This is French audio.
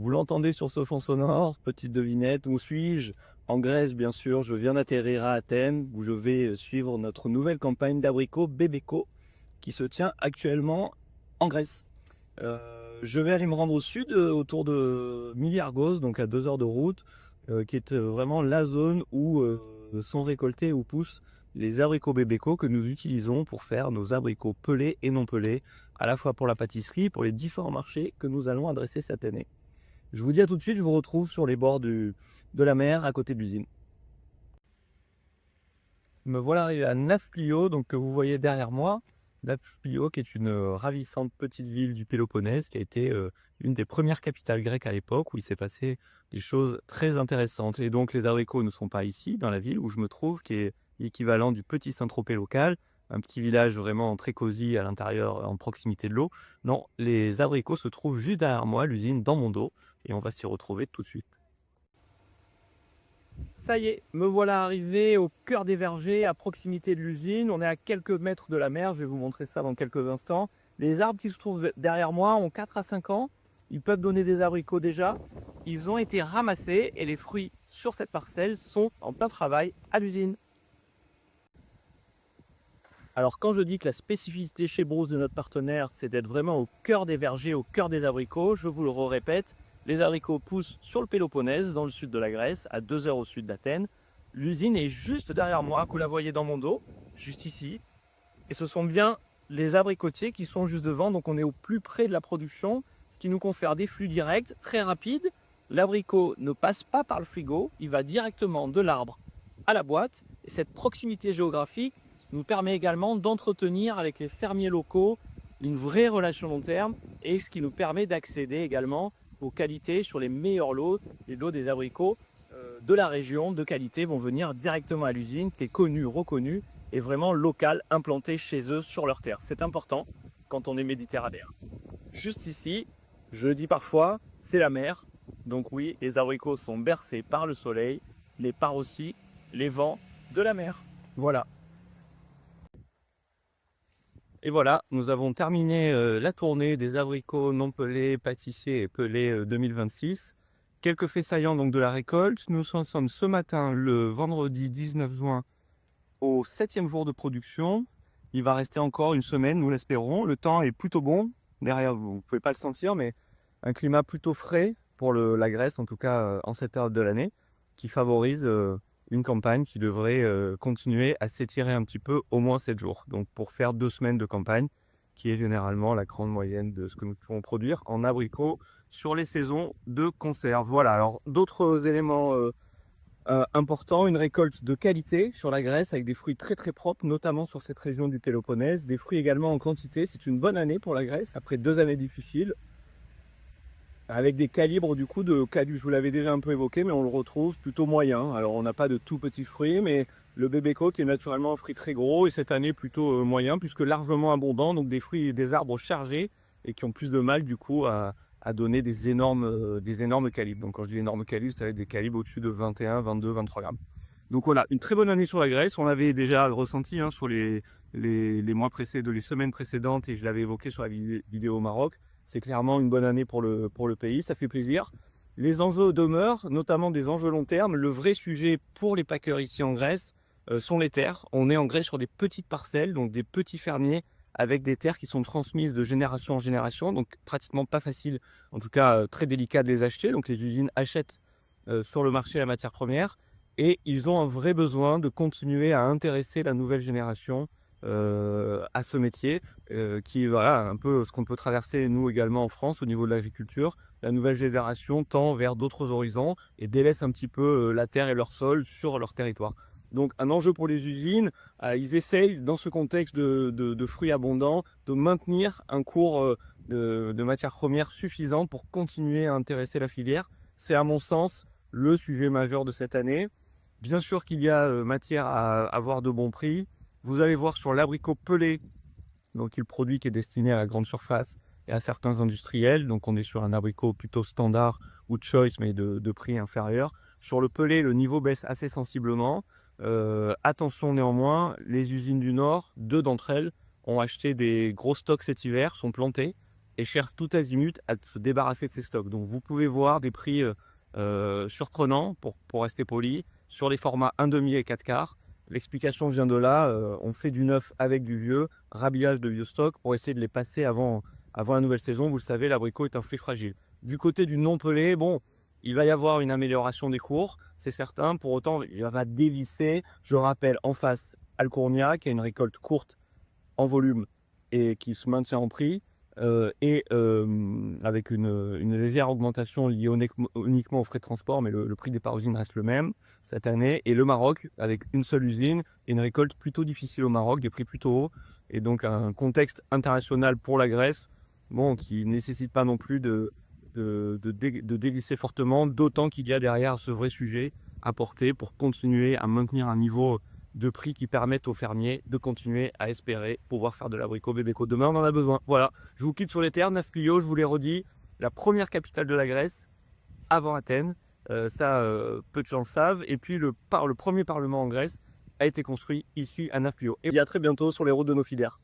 Vous l'entendez sur ce fond sonore, petite devinette, où suis-je? En Grèce, bien sûr, je viens d'atterrir à Athènes, où je vais suivre notre nouvelle campagne d'abricots Bébéco, qui se tient actuellement en Grèce. Je vais aller me rendre au sud, autour de Miliargos, donc à 2 heures de route, qui est vraiment la zone où sont récoltés, où poussent les abricots Bébéco que nous utilisons pour faire nos abricots pelés et non pelés, à la fois pour la pâtisserie, pour les différents marchés que nous allons adresser cette année. Je vous dis à tout de suite, je vous retrouve sur les bords de la mer, à côté de l'usine. Me voilà arrivé à Nafplio, donc que vous voyez derrière moi. Nafplio, qui est une ravissante petite ville du Péloponnèse, qui a été une des premières capitales grecques à l'époque, où il s'est passé des choses très intéressantes. Et donc les abricots ne sont pas ici, dans la ville où je me trouve, qui est l'équivalent du petit Saint-Tropez local, un petit village vraiment très cosy à l'intérieur, en proximité de l'eau. Non, les abricots se trouvent juste derrière moi, l'usine, dans mon dos, et on va s'y retrouver tout de suite. Ça y est, me voilà arrivé au cœur des vergers, à proximité de l'usine. On est à quelques mètres de la mer, je vais vous montrer ça dans quelques instants. Les arbres qui se trouvent derrière moi ont 4 à 5 ans. Ils peuvent donner des abricots déjà. Ils ont été ramassés et les fruits sur cette parcelle sont en plein travail à l'usine. Alors quand je dis que la spécificité chez Bruce de notre partenaire, c'est d'être vraiment au cœur des vergers, au cœur des abricots, je vous le répète, les abricots poussent sur le Péloponnèse, dans le sud de la Grèce, à 2 heures au sud d'Athènes. L'usine est juste derrière moi, vous la voyez dans mon dos, juste ici. Et ce sont bien les abricotiers qui sont juste devant, donc on est au plus près de la production, ce qui nous confère des flux directs, très rapides. L'abricot ne passe pas par le frigo, il va directement de l'arbre à la boîte. Et cette proximité géographique nous permet également d'entretenir avec les fermiers locaux une vraie relation long terme, et ce qui nous permet d'accéder également aux qualités sur les meilleurs lots. Les lots des abricots de la région de qualité vont venir directement à l'usine, qui est connue, reconnue, et vraiment locale, implantée chez eux sur leur terre. C'est important quand on est méditerranéen. Juste ici, je le dis parfois, c'est la mer. Donc oui, les abricots sont bercés par le soleil, mais par aussi les vents de la mer. Voilà. Et voilà, nous avons terminé la tournée des abricots non pelés, pâtissiers et pelés 2026. Quelques faits saillants donc de la récolte. Nous en sommes ce matin, le vendredi 19 juin, au 7e jour de production. Il va rester encore une semaine, nous l'espérons. Le temps est plutôt bon. Derrière, vous ne pouvez pas le sentir, mais un climat plutôt frais pour la Grèce, en tout cas en cette période de l'année, qui favorise une campagne qui devrait continuer à s'étirer un petit peu, au moins 7 jours. Donc pour faire 2 semaines de campagne, qui est généralement la grande moyenne de ce que nous pouvons produire en abricots sur les saisons de conserve. Voilà, alors d'autres éléments important, une récolte de qualité sur la Grèce avec des fruits très très propres, notamment sur cette région du Péloponnèse. Des fruits également en quantité. C'est une bonne année pour la Grèce après 2 années difficiles. Avec des calibres du coup de calus, je vous l'avais déjà un peu évoqué, mais on le retrouve plutôt moyen. Alors on n'a pas de tout petits fruits, mais le bébéco qui est naturellement un fruit très gros et cette année plutôt moyen puisque largement abondant, donc des fruits, des arbres chargés et qui ont plus de mal du coup à donner des énormes calibres. Donc quand je dis énormes calibres, ça va être des calibres au-dessus de 21, 22, 23 grammes. Donc voilà, une très bonne année sur la Grèce. On l'avait déjà ressenti sur les mois précédents, les semaines précédentes, et je l'avais évoqué sur la vidéo au Maroc. C'est clairement une bonne année pour le pays, ça fait plaisir. Les enjeux demeurent, notamment des enjeux long terme. Le vrai sujet pour les packers ici en Grèce sont les terres. On est en Grèce sur des petites parcelles, donc des petits fermiers avec des terres qui sont transmises de génération en génération, donc pratiquement pas facile, en tout cas très délicat de les acheter. Donc les usines achètent sur le marché la matière première et ils ont un vrai besoin de continuer à intéresser la nouvelle génération à ce métier, qui est voilà, un peu ce qu'on peut traverser nous également en France au niveau de l'agriculture. La nouvelle génération tend vers d'autres horizons et délaisse un petit peu la terre et leur sol sur leur territoire. Donc un enjeu pour les usines, ils essayent dans ce contexte de fruits abondants de maintenir un cours de matières premières suffisant pour continuer à intéresser la filière. C'est à mon sens le sujet majeur de cette année. Bien sûr qu'il y a matière à avoir de bons prix. Vous allez voir sur l'abricot pelé, donc le produit qui est destiné à la grande surface et à certains industriels. Donc on est sur un abricot plutôt standard ou choice, mais de prix inférieur. Sur le pelé, le niveau baisse assez sensiblement. Attention néanmoins, les usines du Nord, deux d'entre elles, ont acheté des gros stocks cet hiver, sont plantées. et cherchent tout azimut à se débarrasser de ces stocks. Donc vous pouvez voir des prix surprenants, pour rester poli, sur les formats 1/2 et 4/4. L'explication vient de là, on fait du neuf avec du vieux, rhabillage de vieux stocks pour essayer de les passer avant la nouvelle saison. Vous le savez, l'abricot est un fruit fragile. Du côté du non pelé, bon, il va y avoir une amélioration des cours, c'est certain. Pour autant, il va dévisser. Je rappelle, en face, Alcournia, qui a une récolte courte en volume et qui se maintient en prix, avec une légère augmentation liée uniquement aux frais de transport, mais le prix des par usine reste le même cette année. Et le Maroc, avec une seule usine, et une récolte plutôt difficile au Maroc, des prix plutôt hauts, et donc un contexte international pour la Grèce, bon, qui ne nécessite pas non plus de dévisser fortement, d'autant qu'il y a derrière ce vrai sujet à porter pour continuer à maintenir un niveau de prix qui permettent aux fermiers de continuer à espérer pouvoir faire de l'abricot bébéco. Demain, on en a besoin. Voilà, je vous quitte sur les terres. Nafplio, je vous l'ai redit, la première capitale de la Grèce, avant Athènes. Peu de gens le savent. Et puis, le premier parlement en Grèce a été construit ici à Nafplio. Et à très bientôt sur les routes de nos filières.